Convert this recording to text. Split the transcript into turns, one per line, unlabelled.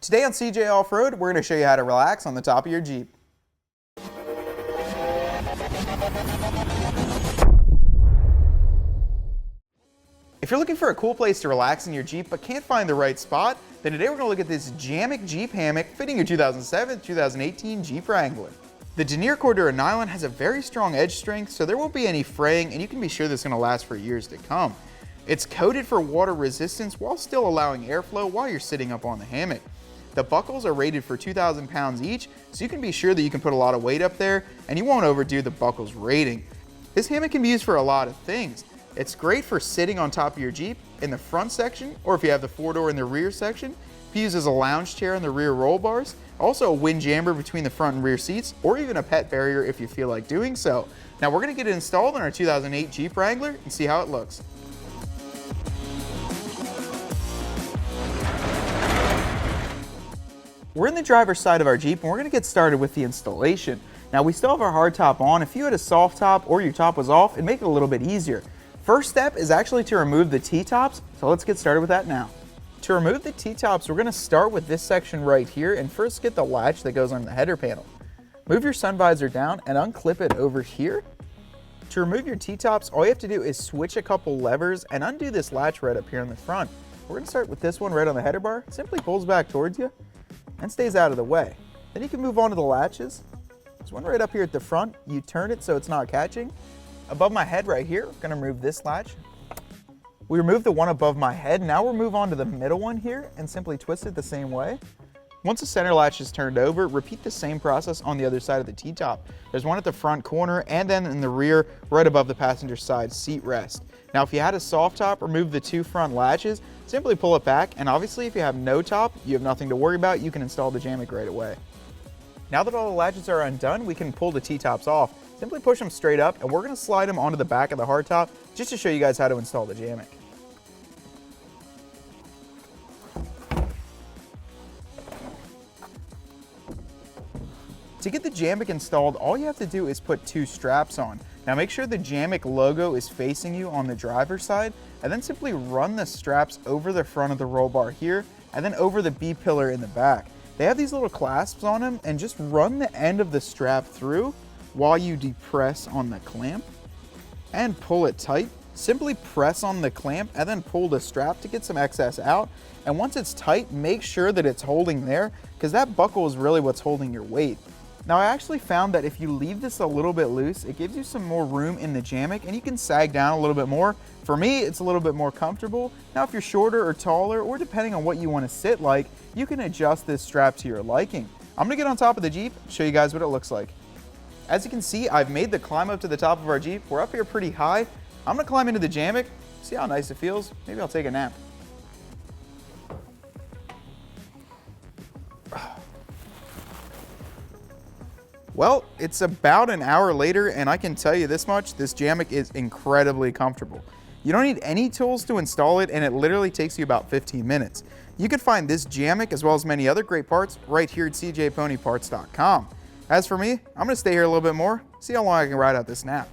Today on CJ Off-Road, we're going to show you how to relax on the top of your Jeep. If you're looking for a cool place to relax in your Jeep but can't find the right spot, then today we're going to look at this Jammock Jeep Hammock fitting your 2007-2018 Jeep Wrangler. The Denier Cordura Nylon has a very strong edge strength, so there won't be any fraying, and you can be sure this is going to last for years to come. It's coated for water resistance while still allowing airflow while you're sitting up on the hammock. The buckles are rated for 2,000 pounds each, so you can be sure that you can put a lot of weight up there and you won't overdo the buckles rating. This hammock can be used for a lot of things. It's great for sitting on top of your Jeep in the front section, or if you have the four-door in the rear section. You can use as a lounge chair in the rear roll bars, also a wind jammer between the front and rear seats, or even a pet barrier if you feel like doing so. Now we're going to get it installed in our 2008 Jeep Wrangler and see how it looks. We're in the driver's side of our Jeep and we're going to get started with the installation. Now we still have our hard top on. If you had a soft top or your top was off, it'd make it a little bit easier. First step is actually to remove the T-tops, so let's get started with that now. To remove the T-tops, we're going to start with this section right here and first get the latch that goes on the header panel. Move your sun visor down and unclip it over here. To remove your T-tops, all you have to do is switch a couple levers and undo this latch right up here in the front. We're going to start with this one right on the header bar. It simply pulls back towards you and stays out of the way. Then you can move on to the latches. There's one right up here at the front. You turn it so it's not catching. Above my head right here, I'm gonna remove this latch. We remove the one above my head. Now we'll move on to the middle one here and simply twist it the same way. Once the center latch is turned over, repeat the same process on the other side of the T-top. There's one at the front corner and then in the rear right above the passenger side seat rest. Now if you had a soft top, remove the two front latches, simply pull it back, and obviously if you have no top, you have nothing to worry about. You can install the Jammock right away. Now that all the latches are undone, we can pull the T-tops off. Simply push them straight up and we're going to slide them onto the back of the hardtop just to show you guys how to install the Jammock. To get the Jammock installed, all you have to do is put two straps on. Now make sure the Jammock logo is facing you on the driver's side, and then simply run the straps over the front of the roll bar here and then over the B-pillar in the back. They have these little clasps on them, and just run the end of the strap through while you depress on the clamp and pull it tight. Simply press on the clamp and then pull the strap to get some excess out. And once it's tight, make sure that it's holding there, because that buckle is really what's holding your weight. Now I actually found that if you leave this a little bit loose, it gives you some more room in the Jammock and you can sag down a little bit more. For me, it's a little bit more comfortable. Now if you're shorter or taller, or depending on what you want to sit like, you can adjust this strap to your liking. I'm gonna get on top of the Jeep, show you guys what it looks like. As you can see, I've made the climb up to the top of our Jeep. We're up here pretty high. I'm gonna climb into the Jammock, see how nice it feels. Maybe I'll take a nap. Well, it's about an hour later, and I can tell you this much, this Jammock is incredibly comfortable. You don't need any tools to install it, and it literally takes you about 15 minutes. You can find this Jammock, as well as many other great parts, right here at cjponyparts.com. As for me, I'm gonna stay here a little bit more, see how long I can ride out this nap.